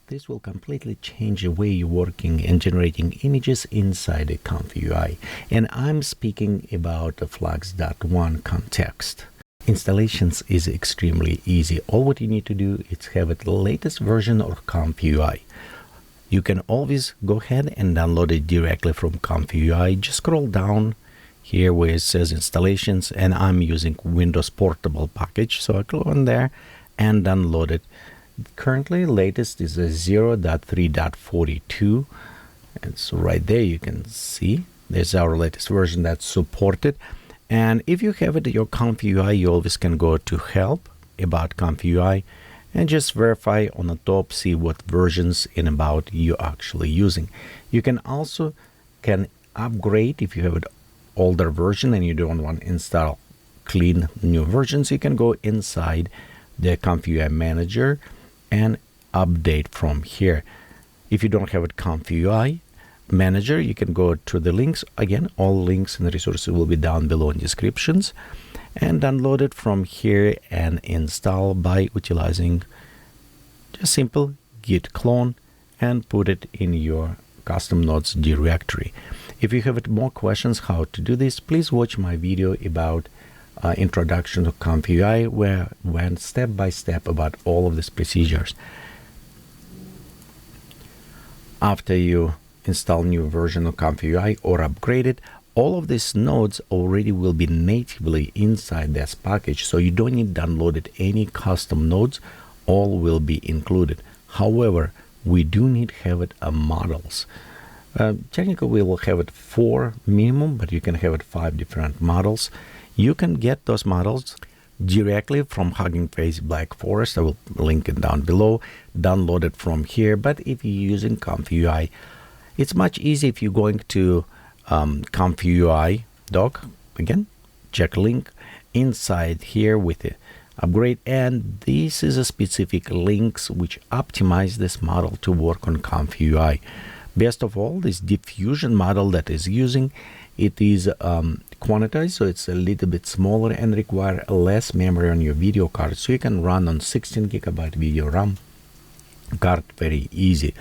This will completely change the way you're working and generating images inside a ComfyUI. And I'm speaking about the FLUX.1 Kontext. Installations is extremely easy. All what you need to do is have the latest version of ComfyUI. You can always go ahead and download it directly from ComfyUI. Just scroll down here where it says installations, and I'm using Windows Portable package. So I click on there and download it. Currently, latest is a 0.3.42. And so right there you can see there's our latest version that's supported. And if you have it at your ComfyUI, you always can go to help about ComfyUI and just verify on the top, see what versions in about you're actually using. You can also upgrade if you have an older version and you don't want to install clean new versions. You can go inside the ComfyUI manager and update from here. If you don't have a ComfyUI manager, you can go to the links. Again, all links and resources will be down below in descriptions, and download it from here and install by utilizing just simple git clone and put it in your custom nodes directory. If you have more questions how to do this, please watch my video about introduction to ComfyUI, where I went step by step about all of these procedures. After you install new version of ComfyUI or upgrade it, all of these nodes already will be natively inside this package, so you don't need to download it any custom nodes. All will be included. However, we do need to have it models. Technically, we will have it 4 minimum, but you can have it 5 different models. You can get those models directly from Hugging Face Black Forest. I will link it down below. Download it from here. But if you're using ComfyUI, it's much easier if you're going to ComfyUI doc. Again, check link inside here with the upgrade. And this is a specific links which optimize this model to work on ComfyUI. Best of all, this diffusion model that is using, it is quantized, so it's a little bit smaller and require less memory on your video card, so you can run on 16 gigabyte video RAM card very easy.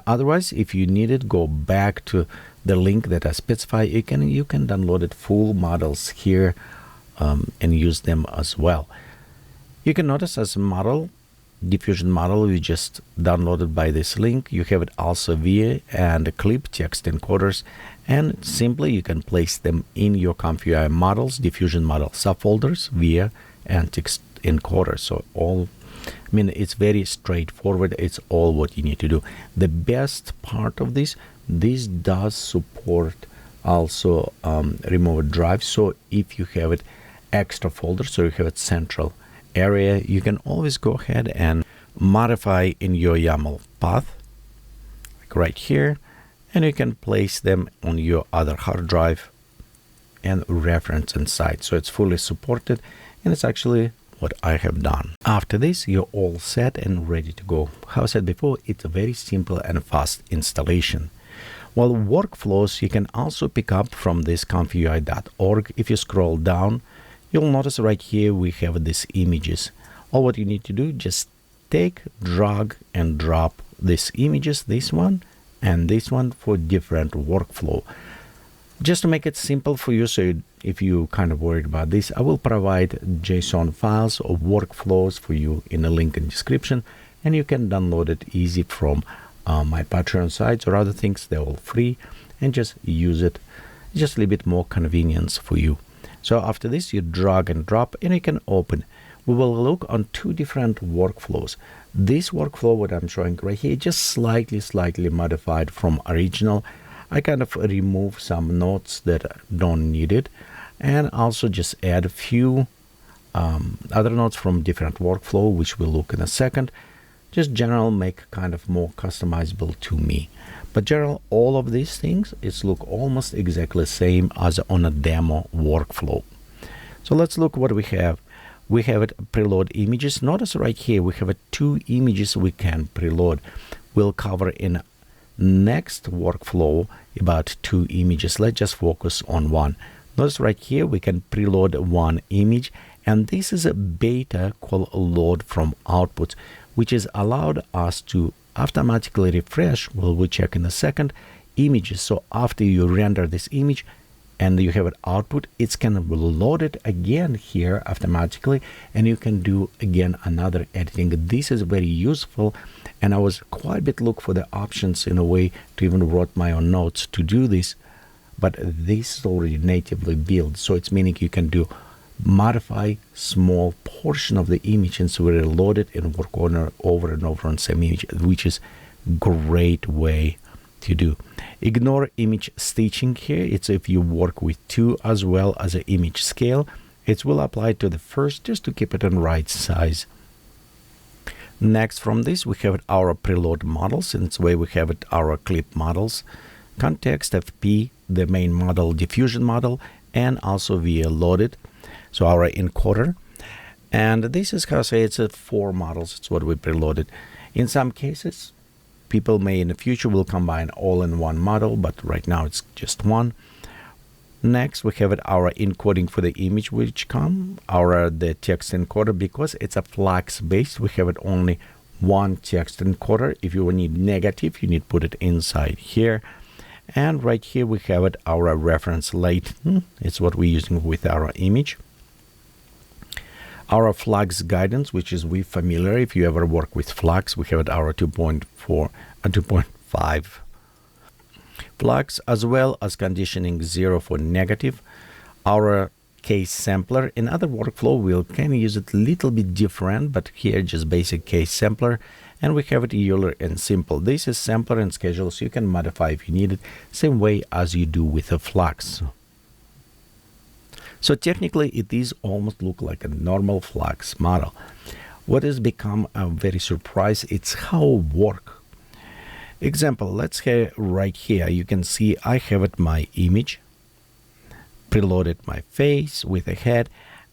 Otherwise, if you need it, go back to the link that I specify. You can download it full models here and use them as well. You can notice as a model, diffusion model, we just downloaded by this link. You have it also via and clip text encoders, and simply you can place them in your ComfyUI models, diffusion model subfolders via and text encoder. So it's very straightforward. It's all what you need to do. The best part of this does support also remote drive. So if you have it extra folder, so you have it central area, you can always go ahead and modify in your YAML path, like right here, and you can place them on your other hard drive and reference inside. So it's fully supported, and it's actually what I have done. After this, you're all set and ready to go. How I said before, it's a very simple and fast installation. Well, workflows you can also pick up from this ComfyUI.org. If you scroll down, you'll notice right here we have these images. All what you need to do, just take, drag, and drop these images, this one and this one, for different workflow. Just to make it simple for you, so if you kind of worried about this, I will provide JSON files of workflows for you in the link in description, and you can download it easy from my Patreon sites or other things. They're all free, and just use it. Just a little bit more convenience for you. So after this, you drag and drop, and you can open. We will look on 2 different workflows. This workflow, what I'm showing right here, just slightly modified from original. I kind of remove some notes that don't need it, and also just add a few other notes from different workflow, which we'll look in a second. Just general make kind of more customizable to me. But general, all of these things, it's look almost exactly the same as on a demo workflow. So let's look what we have. We have it preload images. Notice right here we have 2 images we can preload. We'll cover in next workflow about 2 images. Let's just focus on one. Notice right here we can preload 1 image, and this is a beta called load from outputs, which is allowed us to automatically refresh. Well, we'll check in a second. Images. So after you render this image and you have an output, it's kind of loaded again here automatically, and you can do again another editing. This is very useful, and I was quite a bit look for the options in a way to even wrote my own notes to do this, but this is already natively built, so it's meaning you can do modify small portion of the image and so reload it and work on over and over on same image, which is great way to do. Ignore image stitching here. It's if you work with two as well as an image scale, it will apply to the first just to keep it in right size. Next from this we have our preload models, and this way we have it our clip models, context FP, the main model, diffusion model, and also via loaded, so our encoder. And this is how I say it's 4 models. It's what we preloaded. In some cases people may in the future will combine all in one model, but right now it's just one. Next we have it our encoding for the image, which come our the text encoder. Because it's a FLUX based, we have it only one text encoder. If you need negative, you need put it inside here. And right here we have it our reference late. It's what we're using with our image. Our FLUX guidance, which is we familiar if you ever work with FLUX, we have it our 2.4 and 2.5 FLUX, as well as conditioning 0 for negative. Our case sampler, in other workflow we'll kind of use it a little bit different, but here just basic case sampler. And we have it Euler and simple. This is sampler and schedule, so you can modify if you need it, same way as you do with a FLUX. So technically it is almost look like a normal FLUX model. What has become a very surprise, it's how it work. Example, let's have right here, you can see I have it my image, preloaded my face with a head,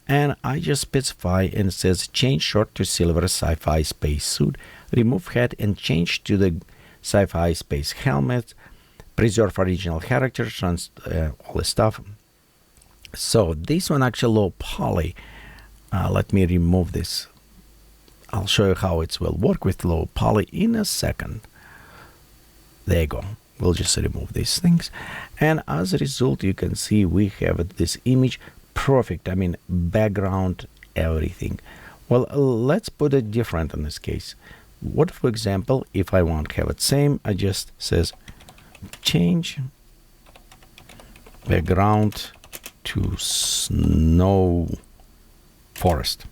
and I just specify and it says change short to silver sci-fi space suit, remove head and change to the sci-fi space helmet, preserve original characters, all this stuff. So this one actually low poly. Let me remove this. I'll show you how it will work with low poly in a second. There you go. We'll just remove these things, and as a result you can see we have this image perfect. I mean background, everything. Well, let's put it different in this case. What for example if I want to have it same, I just says change background to snow forest,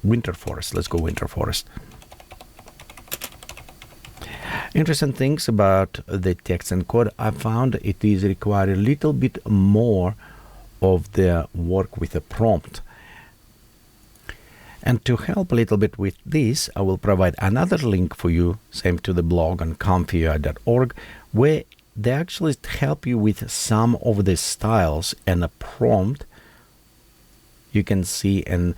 winter forest. Let's go winter forest. Interesting things about the text encode, I found it is required a little bit more of the work with a prompt. And to help a little bit with this, I will provide another link for you, same to the blog on ComfyUI.org, where they actually help you with some of the styles and a prompt you can see. And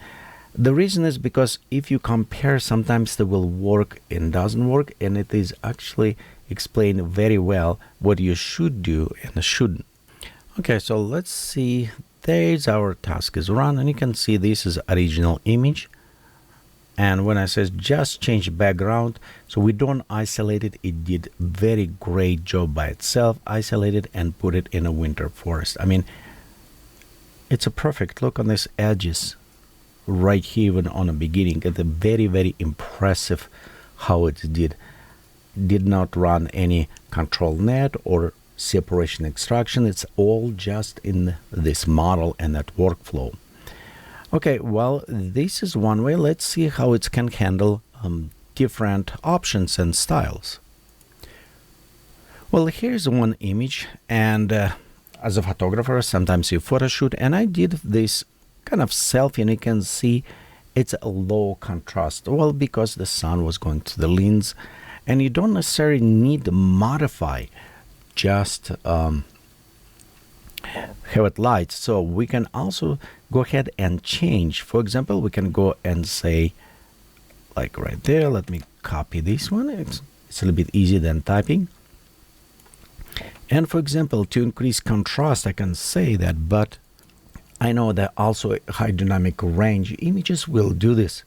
the reason is because if you compare, sometimes they will work and doesn't work, and it is actually explained very well what you should do and shouldn't. Okay, so let's see. There's our task is run, and you can see this is original image. And when I says just change background, so we don't isolate it, it did very great job by itself, isolated and put it in a winter forest. I mean, it's a perfect look on these edges right here, even on the beginning. It's a very, very impressive how it did not run any control net or separation extraction. It's all just in this model and that workflow. Okay, well, this is one way. Let's see how it can handle different options and styles. Well, here's one image, and as a photographer, sometimes you photo shoot, and I did this kind of selfie, and you can see it's a low contrast. Well, because the sun was going to the lens, and you don't necessarily need to modify, just have it light. So we can also go ahead and change. For example, we can go and say, like right there, let me copy this one. It's a little bit easier than typing. And for example, to increase contrast, I can say that, but I know that also high dynamic range images will do this.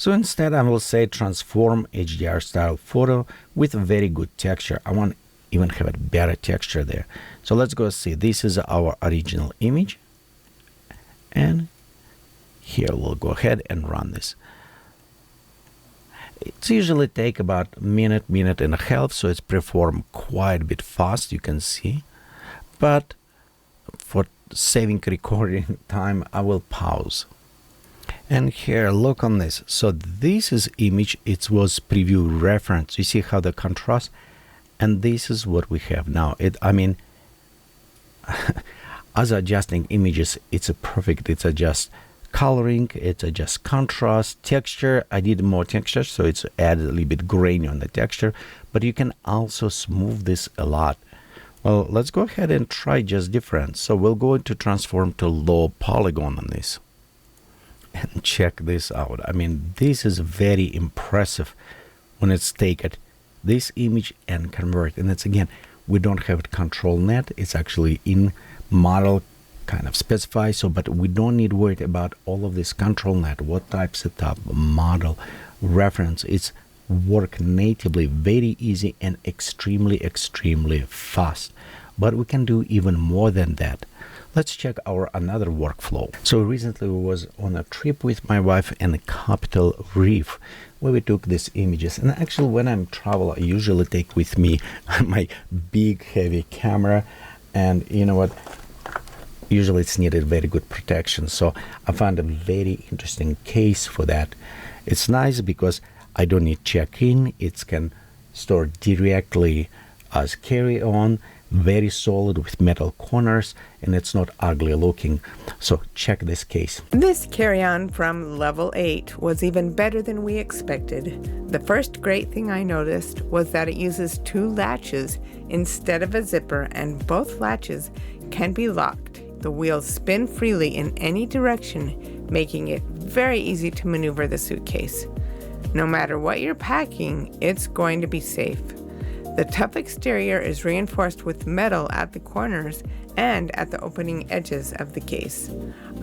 So instead I will say transform HDR style photo with very good texture. I want even have a better texture there. So let's go see. This is our original image. And here we'll go ahead and run this. It's usually take about a minute, minute and a half, so it's performed quite a bit fast, you can see. But for saving recording time, I will pause. And here, look on this. So this is image, it was preview reference. You see how the contrast? And this is what we have now. As adjusting images, it's a perfect. It's adjust coloring, it's adjust contrast, texture. I did more texture, so it's added a little bit grainy on the texture. But you can also smooth this a lot. Well, let's go ahead and try just different. So we'll go into transform to low polygon on this. And check this out. This is very impressive when it's taken this image and convert. And it's again, we don't have control net. It's actually in model kind of specify. So, but we don't need worry about all of this control net. What type setup, model, reference. It's work natively, very easy and extremely fast. But we can do even more than that. Let's check our another workflow. So recently we was on a trip with my wife in Capitol Reef where we took these images. And actually when I'm travel, I usually take with me my big heavy camera. And you know what? Usually it's needed very good protection. So I found a very interesting case for that. It's nice because I don't need check-in. It can store directly as carry-on. Very solid with metal corners, and it's not ugly looking. So check this case. This carry-on from level 8 was even better than we expected. The first great thing I noticed was that it uses 2 latches instead of a zipper, and both latches can be locked. The wheels spin freely in any direction, making it very easy to maneuver the suitcase. No matter what you're packing, it's going to be safe. The tough exterior is reinforced with metal at the corners and at the opening edges of the case.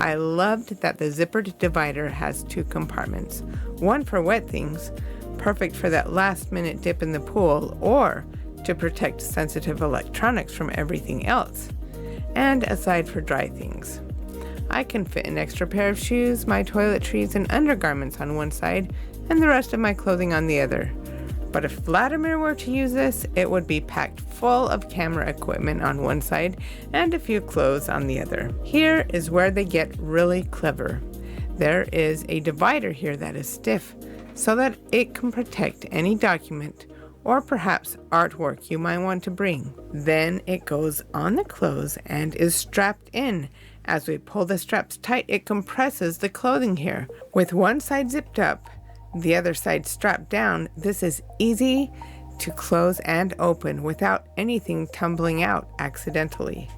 I loved that the zippered divider has 2 compartments, one for wet things, perfect for that last-minute dip in the pool or to protect sensitive electronics from everything else, and a side for dry things. I can fit an extra pair of shoes, my toiletries, and undergarments on one side, and the rest of my clothing on the other. But if Vladimir were to use this, it would be packed full of camera equipment on one side and a few clothes on the other. Here is where they get really clever. There is a divider here that is stiff so that it can protect any document or perhaps artwork you might want to bring. Then it goes on the clothes and is strapped in. As we pull the straps tight, it compresses the clothing here. With one side zipped up, the other side strapped down, this is easy to close and open without anything tumbling out accidentally.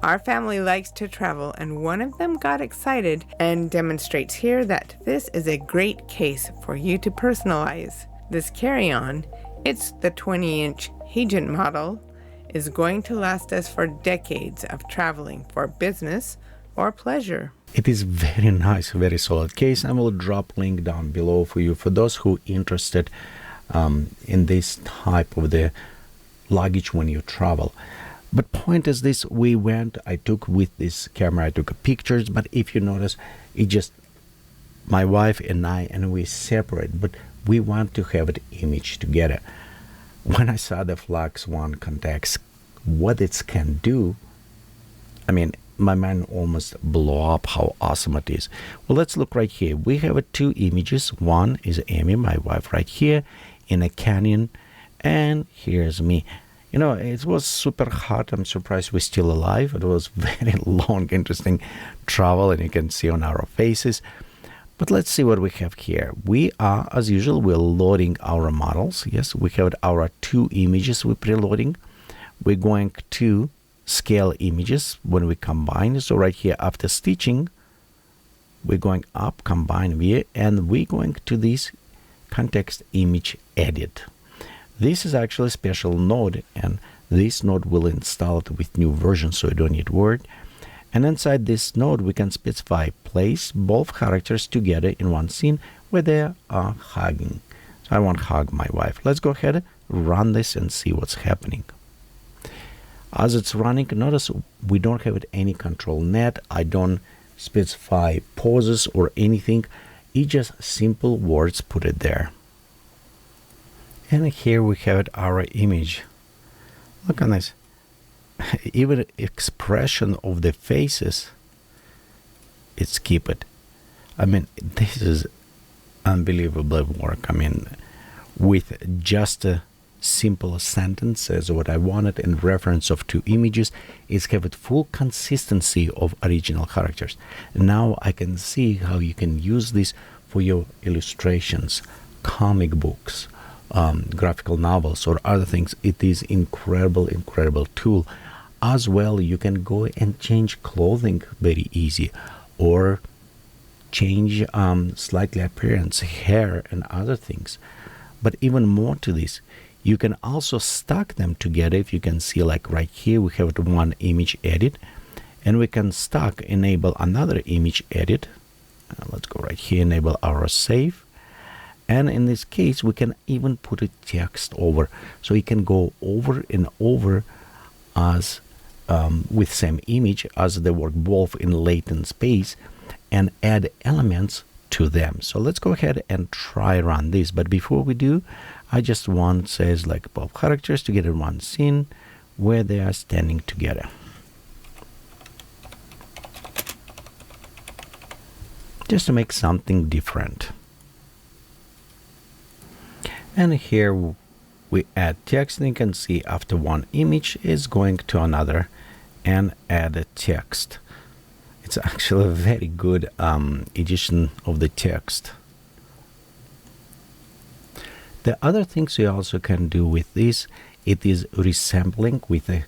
Our family likes to travel, and one of them got excited and demonstrates here that this is a great case for you to personalize. This carry-on, it's the 20-inch Hegent model, is going to last us for decades of traveling for business or pleasure. It is very nice, very solid case. I will drop link down below for you for those who interested in this type of the luggage when you travel. But point is this, I took with this camera, I took pictures, but if you notice, it just, my wife and I, and we separate, but we want to have an image together. When I saw the FLUX.1 Kontext, what it can do, my mind almost blew up how awesome it is. Well, let's look right here. We have 2 images. One is Amy, my wife, right here in a canyon, and here's me. It was super hot. I'm surprised we're still alive. It was very long, interesting travel, and you can see on our faces. But let's see what we have here. We are, as usual, we're loading our models. Yes, we have our 2 images we're preloading. We're going to scale images when we combine. So right here after stitching, we're going up, combine view, and we're going to this context image edit. This is actually a special node, and this node will install it with new version, so you don't need Word. And inside this node we can specify place both characters together in one scene where they are hugging. So I want to hug my wife. Let's go ahead, run this and see what's happening. As it's running, notice we don't have any control net. I don't specify pauses or anything. It's just simple words put it there. And here we have our image. Look on this. Even expression of the faces, it's keep it. I mean, this is unbelievable work. I mean, with just a simple sentence as what I wanted in reference of two images, is have it full consistency of original characters. Now I can see how you can use this for your illustrations, comic books, graphical novels, or other things. It is incredible tool. As well, you can go and change clothing very easy, or change slightly appearance, hair, and other things. But even more to this, you can also stack them together. If you can see, like right here, we have one image edit, and we can stack, enable another image edit. Let's go right here, enable our save. And in this case, we can even put a text over. So you can go over and over as with same image as they work both in latent space, and add elements to them. So let's go ahead and try run this. But before we do, I just want says like both characters together in one scene where they are standing together. Just to make something different. And here we add text, and you can see after one image is going to another and add a text. It's actually a very good edition of the text. The other things you also can do with this, it is resampling with a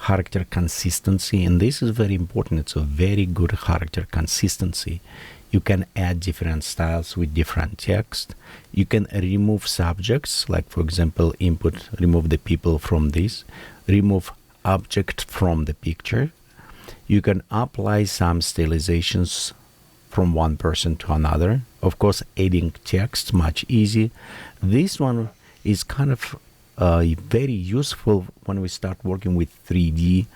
character consistency, and this is very important. It's a very good character consistency. You can add different styles with different text. You can remove subjects, like for example, input, remove the people from this, remove object from the picture. You can apply some stylizations from one person to another. Of course, adding text, much easy. This one is kind of very useful when we start working with 3D.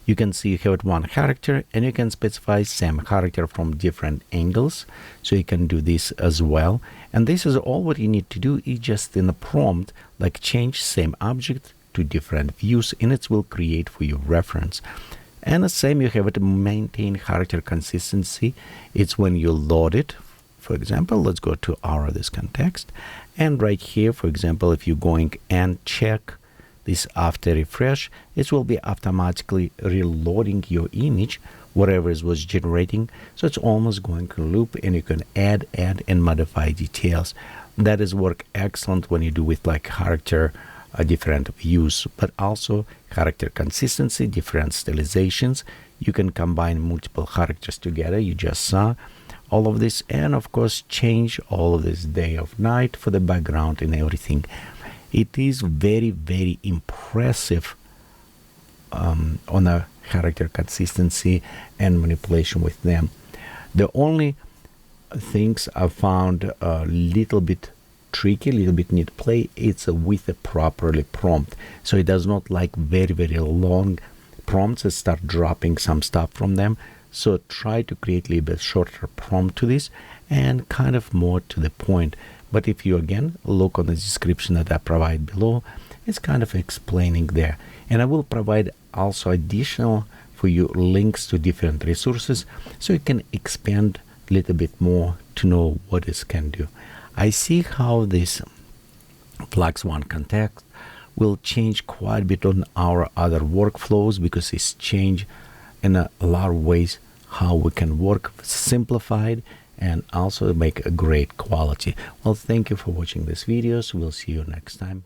You can see you have one character, and you can specify same character from different angles. So you can do this as well. And this is all what you need to do is just in a prompt, like change same object to different views, and it will create for you reference. And the same, you have to maintain character consistency. It's when you load it. For example, let's go to this context, and right here, for example, if you're going and check this after refresh, it will be automatically reloading your image, whatever it was generating. So it's almost going to loop, and you can add and modify details. That is work excellent when you do with like character different views, but also character consistency, different stylizations. You can combine multiple characters together. You just saw all of this, and of course change all of this day of night for the background and everything. It is very impressive on a character consistency and manipulation with them. The only things I found a little bit tricky, a little bit need to play, it's with a properly prompt. So it does not like very long prompts that start dropping some stuff from them. So try to create a little bit shorter prompt to this and kind of more to the point. But if you again look on the description that I provide below, it's kind of explaining there. And I will provide also additional for you links to different resources so you can expand a little bit more to know what this can do. I see how this FLUX.1 Kontext will change quite a bit on our other workflows, because it's changed in a lot of ways how we can work simplified and also make a great quality. Well, thank you for watching this videos. We'll see you next time.